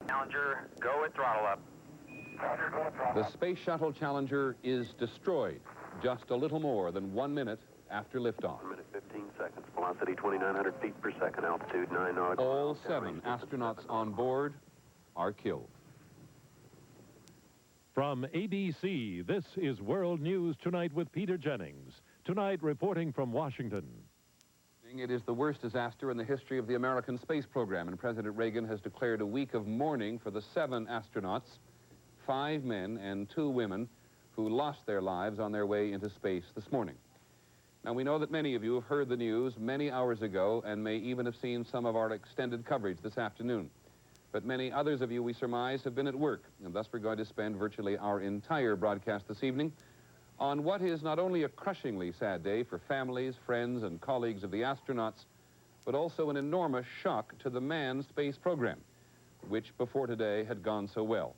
Challenger, go at throttle up. The Space Shuttle Challenger is destroyed just a little more than 1 minute after liftoff. 1 minute 15 seconds. Velocity 2,900 feet per second. Altitude 9 nautical miles. All 7 astronauts on board are killed. From ABC, this is World News Tonight with Peter Jennings. Tonight, reporting from Washington. It is the worst disaster in the history of the American space program, and President Reagan has declared a week of mourning for the 7 astronauts, 5 men and 2 women, who lost their lives on their way into space this morning. Now, we know that many of you have heard the news many hours ago and may even have seen some of our extended coverage this afternoon. But many others of you, we surmise, have been at work, and thus we're going to spend virtually our entire broadcast this evening on what is not only a crushingly sad day for families, friends, and colleagues of the astronauts, but also an enormous shock to the manned space program, which before today had gone so well.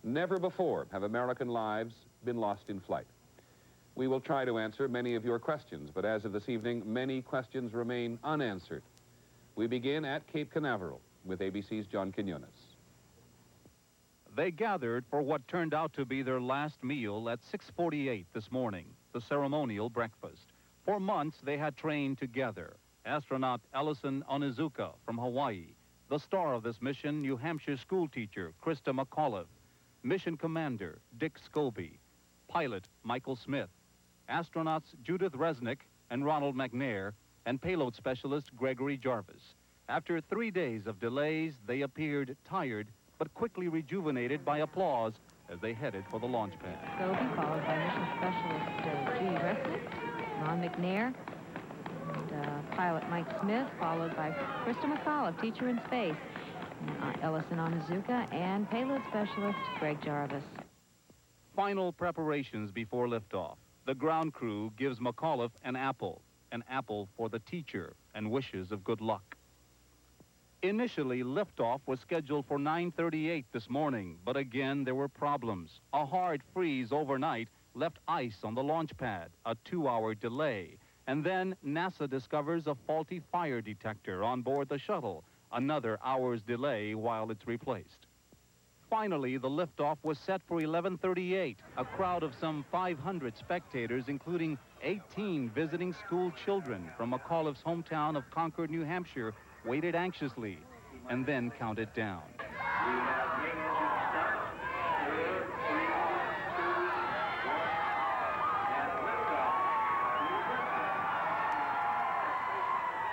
Never before have American lives been lost in flight. We will try to answer many of your questions, but as of this evening, many questions remain unanswered. We begin at Cape Canaveral with ABC's John Quinones. They gathered for what turned out to be their last meal at 6:48 this morning, the ceremonial breakfast. For months, they had trained together. Astronaut Ellison Onizuka from Hawaii, the star of this mission, New Hampshire schoolteacher Christa McAuliffe, mission commander Dick Scobee, pilot Michael Smith, astronauts Judith Resnik and Ronald McNair, and payload specialist Gregory Jarvis. After 3 days of delays, they appeared tired but quickly rejuvenated by applause as they headed for the launch pad. Scobee, followed by mission specialist Judith Resnik, Ron McNair, and pilot Mike Smith, followed by Christa McAuliffe, teacher in space, Ellison Onizuka, and payload specialist Greg Jarvis. Final preparations before liftoff. The ground crew gives McAuliffe an apple for the teacher, and wishes of good luck. Initially, liftoff was scheduled for 9:38 this morning, but again there were problems. A hard freeze overnight left ice on the launch pad, a 2-hour delay, and then NASA discovers a faulty fire detector on board the shuttle, another hour's delay while it's replaced. Finally, the liftoff was set for 11:38. A crowd of some 500 spectators, including 18 visiting school children from McAuliffe's hometown of Concord, New Hampshire, waited anxiously and then counted down.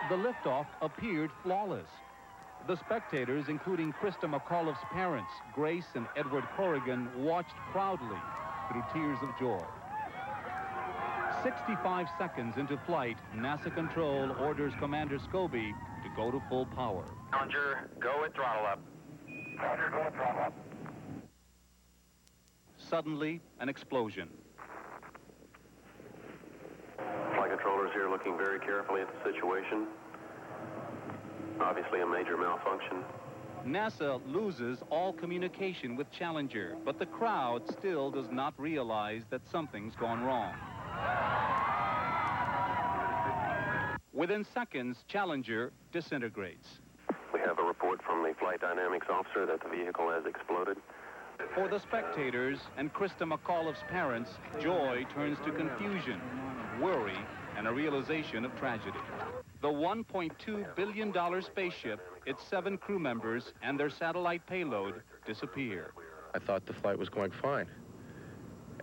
The liftoff appeared flawless. The spectators, including Christa McAuliffe's parents, Grace and Edward Corrigan, watched proudly through tears of joy. 65 seconds into flight, NASA Control orders Commander Scobee to go to full power. Challenger, go at throttle up. Challenger, go at throttle up. Suddenly, an explosion. Flight controllers here looking very carefully at the situation. Obviously a major malfunction. NASA loses all communication with Challenger, but the crowd still does not realize that something's gone wrong. Within seconds, Challenger disintegrates. We have a report from the flight dynamics officer that the vehicle has exploded. For the spectators and Christa McAuliffe's parents, joy turns to confusion, worry, and a realization of tragedy. The $1.2 billion spaceship, its 7 crew members, and their satellite payload disappear. I thought the flight was going fine.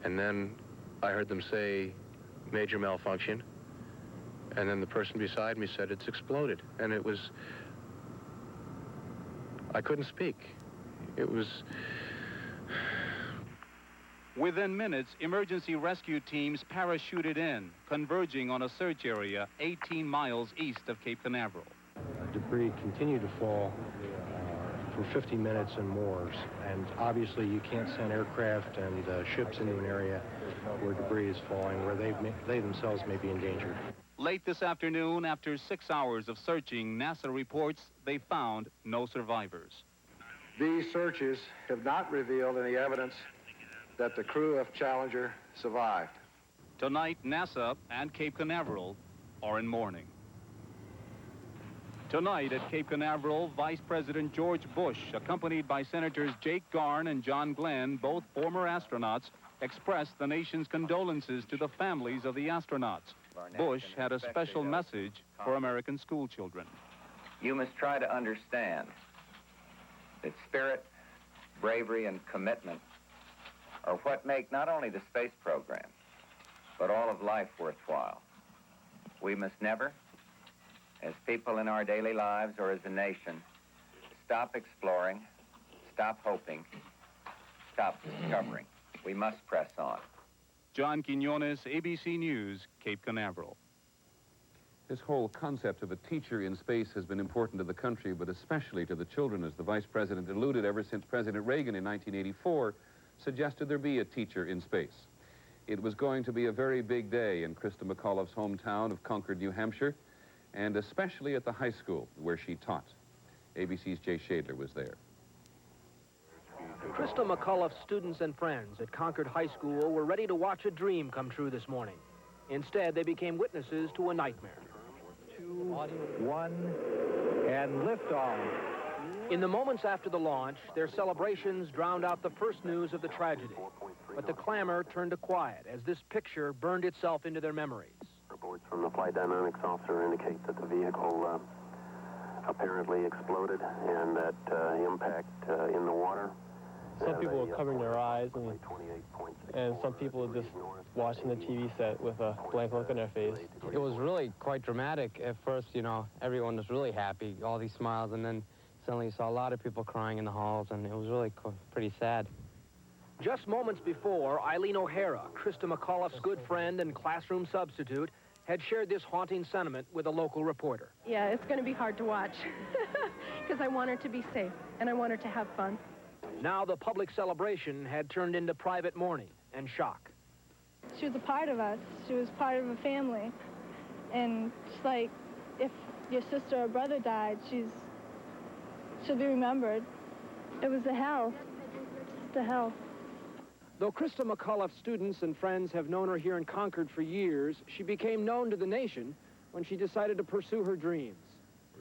And then I heard them say major malfunction. And then the person beside me said it's exploded. And it was, I couldn't speak. It was... Within minutes, emergency rescue teams parachuted in, converging on a search area 18 miles east of Cape Canaveral. Debris continued to fall for 50 minutes and more, and obviously you can't send aircraft and ships into an area where debris is falling, where they themselves may be endangered. Late this afternoon, after 6 hours of searching, NASA reports they found no survivors. These searches have not revealed any evidence that the crew of Challenger survived. Tonight, NASA and Cape Canaveral are in mourning. Tonight at Cape Canaveral, Vice President George Bush, accompanied by Senators Jake Garn and John Glenn, both former astronauts, expressed the nation's condolences to the families of the astronauts. Bush had a special message for American school children. You must try to understand that spirit, bravery, and commitment are what make not only the space program, but all of life worthwhile. We must never, as people in our daily lives or as a nation, stop exploring, stop hoping, stop discovering. We must press on. John Quinones, ABC News, Cape Canaveral. This whole concept of a teacher in space has been important to the country, but especially to the children, as the Vice President alluded ever since President Reagan in 1984 suggested there be a teacher in space. It was going to be a very big day in Christa McAuliffe's hometown of Concord, New Hampshire, and especially at the high school where she taught. ABC's Jay Shadler was there. Christa McAuliffe's students and friends at Concord High School were ready to watch a dream come true this morning. Instead, they became witnesses to a nightmare. 2, 1, and liftoff. In the moments after the launch, their celebrations drowned out the first news of the tragedy. But the clamor turned to quiet as this picture burned itself into their memories. Reports from the flight dynamics officer indicate that the vehicle apparently exploded and that impact in the water. Some people were covering their eyes, and some people were just watching the TV set with a blank look on their face. It was really quite dramatic. At first, you know, everyone was really happy, all these smiles, and then suddenly you saw a lot of people crying in the halls, and it was really pretty sad. Just moments before, Eileen O'Hara, Christa McAuliffe's good friend and classroom substitute, had shared this haunting sentiment with a local reporter. Yeah, it's going to be hard to watch because I want her to be safe and I want her to have fun. Now the public celebration had turned into private mourning and shock. She was a part of us. She was part of a family. And it's like, if your sister or brother died, she'll be remembered. It was a hell. Just a hell. Though Christa McAuliffe's students and friends have known her here in Concord for years, she became known to the nation when she decided to pursue her dreams.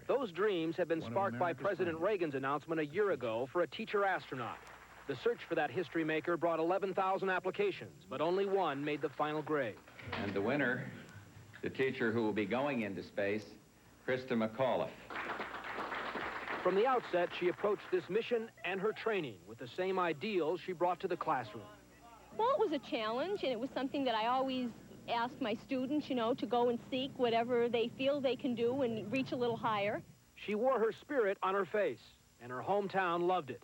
Those dreams have been sparked by President Reagan's announcement a year ago for a teacher astronaut. The search for that history maker brought 11,000 applications, but only one made the final grade. And the winner, the teacher who will be going into space, Christa McAuliffe. From the outset, she approached this mission and her training with the same ideals she brought to the classroom. Well, it was a challenge, and it was something that I always asked my students, you know, to go and seek whatever they feel they can do and reach a little higher. She wore her spirit on her face, and her hometown loved it.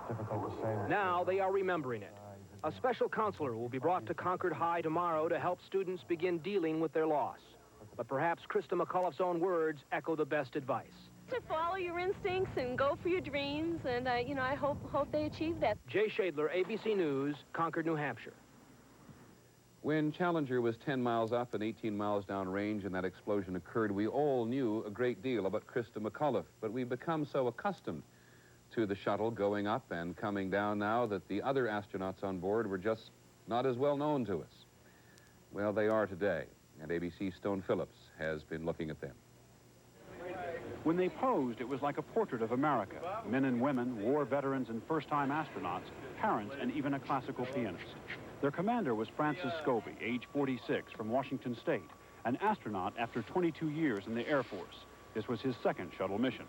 Difficult to say. Now they are remembering it. A special counselor will be brought to Concord High tomorrow to help students begin dealing with their loss. But perhaps Christa McAuliffe's own words echo the best advice. To follow your instincts and go for your dreams, and I hope they achieve that. Jay Shadler, ABC News, Concord, New Hampshire. When Challenger was 10 miles up and 18 miles downrange and that explosion occurred, we all knew a great deal about Christa McAuliffe, but we've become so accustomed to the shuttle going up and coming down now that the other astronauts on board were just not as well known to us. Well, they are today, and ABC's Stone Phillips has been looking at them. When they posed, it was like a portrait of America. Men and women, war veterans and first-time astronauts, parents, and even a classical pianist. Their commander was Francis Scobee, age 46, from Washington State, an astronaut after 22 years in the Air Force. This was his second shuttle mission.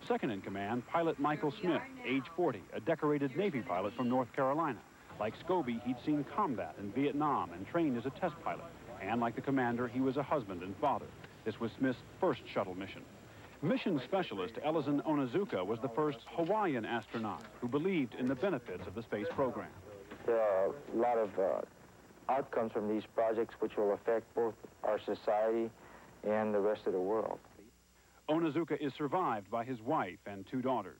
Second in command, pilot Michael Smith, age 40, a decorated Navy pilot from North Carolina. Like Scobee, he'd seen combat in Vietnam and trained as a test pilot. And like the commander, he was a husband and father. This was Smith's first shuttle mission. Mission specialist Ellison Onizuka was the first Hawaiian astronaut who believed in the benefits of the space program. There are a lot of outcomes from these projects which will affect both our society and the rest of the world. Onizuka is survived by his wife and 2 daughters.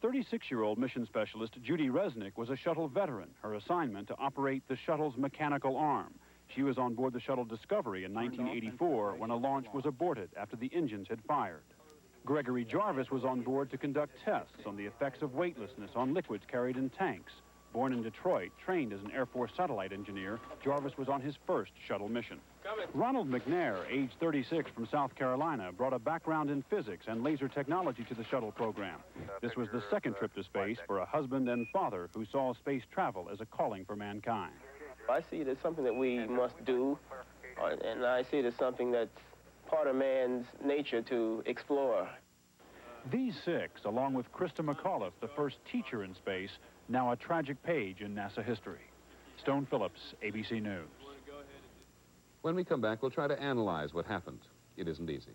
36-year-old mission specialist Judy Resnik was a shuttle veteran, her assignment to operate the shuttle's mechanical arm. She was on board the shuttle Discovery in 1984 when a launch was aborted after the engines had fired. Gregory Jarvis was on board to conduct tests on the effects of weightlessness on liquids carried in tanks. born in Detroit, trained as an Air Force satellite engineer, Jarvis was on his first shuttle mission. Ronald McNair, age 36, from South Carolina, brought a background in physics and laser technology to the shuttle program. This was the second trip to space for a husband and father who saw space travel as a calling for mankind. I see it as something that we must do, and I see it as something that's part of man's nature to explore. These six, along with Christa McAuliffe, the first teacher in space, now a tragic page in NASA history. Stone Phillips, ABC News. When we come back, we'll try to analyze what happened. It isn't easy.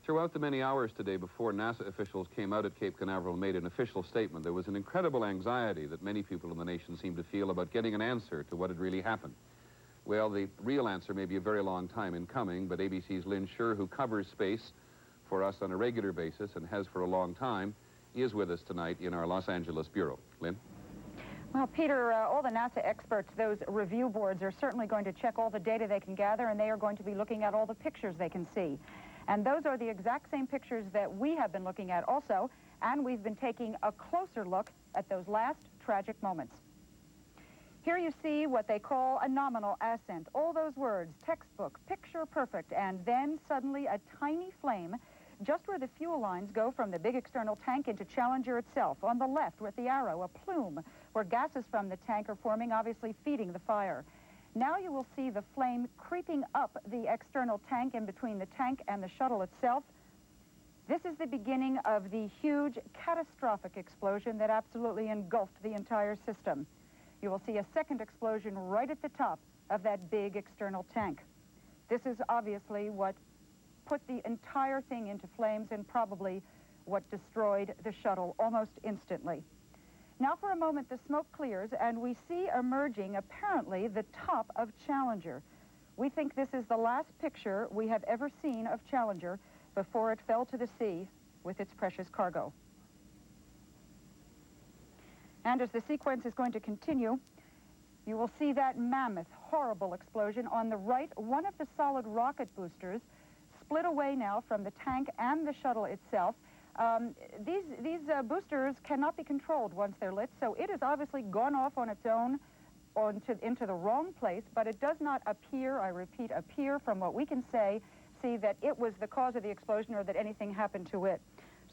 Throughout the many hours today before NASA officials came out at Cape Canaveral and made an official statement, there was an incredible anxiety that many people in the nation seemed to feel about getting an answer to what had really happened. Well, the real answer may be a very long time in coming, but ABC's Lynn Scher, who covers space for us on a regular basis and has for a long time, is with us tonight in our Los Angeles bureau. Lynn? Well, Peter, all the NASA experts, those review boards, are certainly going to check all the data they can gather, and they are going to be looking at all the pictures they can see. And those are the exact same pictures that we have been looking at also, and we've been taking a closer look at those last tragic moments. Here you see what they call a nominal ascent. All those words, textbook, picture perfect, and then suddenly a tiny flame just where the fuel lines go from the big external tank into Challenger itself. On the left, with the arrow, a plume where gases from the tank are forming, obviously feeding the fire. Now you will see the flame creeping up the external tank in between the tank and the shuttle itself. This is the beginning of the huge, catastrophic explosion that absolutely engulfed the entire system. You will see a second explosion right at the top of that big external tank. This is obviously what put the entire thing into flames and probably what destroyed the shuttle almost instantly. Now for a moment the smoke clears and we see emerging apparently the top of Challenger. We think this is the last picture we have ever seen of Challenger before it fell to the sea with its precious cargo. And as the sequence is going to continue, you will see that mammoth, horrible explosion on the right. One of the solid rocket boosters split away now from the tank and the shuttle itself. These boosters cannot be controlled once they're lit, so it has obviously gone off on its own into the wrong place, but it does not appear, I repeat, appear from what we can see that it was the cause of the explosion or that anything happened to it.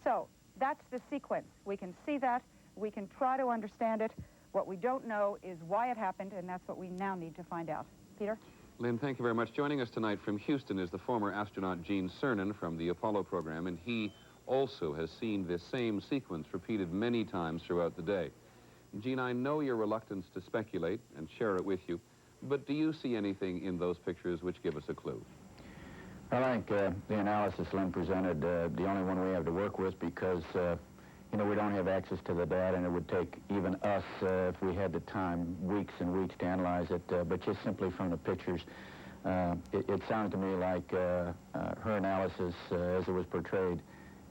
So that's the sequence. We can see that. We can try to understand it. What we don't know is why it happened, and that's what we now need to find out. Peter? Lynn, thank you very much. Joining us tonight from Houston is the former astronaut Gene Cernan from the Apollo program, and he also has seen this same sequence repeated many times throughout the day. Gene, I know your reluctance to speculate and share it with you, but do you see anything in those pictures which give us a clue? Well, I think the analysis Lynn presented, the only one we have to work with because you know, we don't have access to the data, and it would take even us, if we had the time, weeks and weeks to analyze it. But just simply from the pictures, it sounded to me like her analysis, as it was portrayed,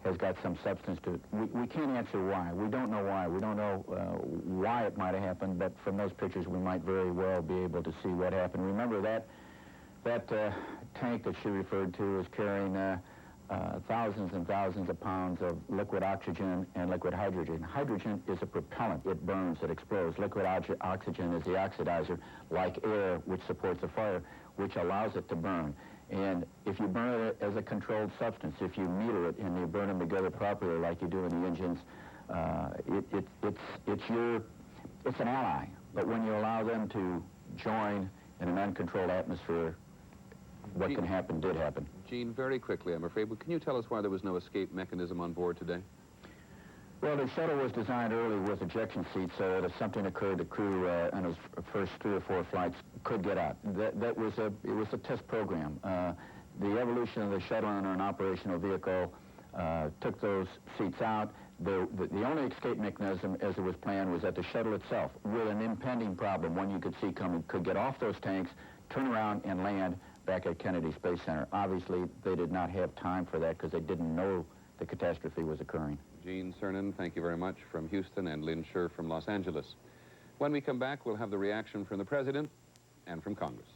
has got some substance to it. We can't answer why. We don't know why. We don't know why it might have happened, but from those pictures, we might very well be able to see what happened. Remember that tank that she referred to is carrying thousands and thousands of pounds of liquid oxygen and liquid hydrogen. Hydrogen is a propellant. It burns, it explodes. Liquid oxygen is the oxidizer, like air, which supports the fire, which allows it to burn. And if you burn it as a controlled substance, if you meter it and you burn them together properly like you do in the engines, it's an ally. But when you allow them to join in an uncontrolled atmosphere, what can happen did happen. Gene, very quickly, I'm afraid, but can you tell us why there was no escape mechanism on board today? Well, the shuttle was designed early with ejection seats so that if something occurred, the crew in its first 3 or 4 flights could get out. It was a test program. The evolution of the shuttle under an operational vehicle took those seats out. The only escape mechanism, as it was planned, was that the shuttle itself, with an impending problem, one you could see coming, could get off those tanks, turn around, and land back at Kennedy Space Center. Obviously, they did not have time for that because they didn't know the catastrophe was occurring. Gene Cernan, thank you very much from Houston, and Lynn Scher from Los Angeles. When we come back, we'll have the reaction from the President and from Congress.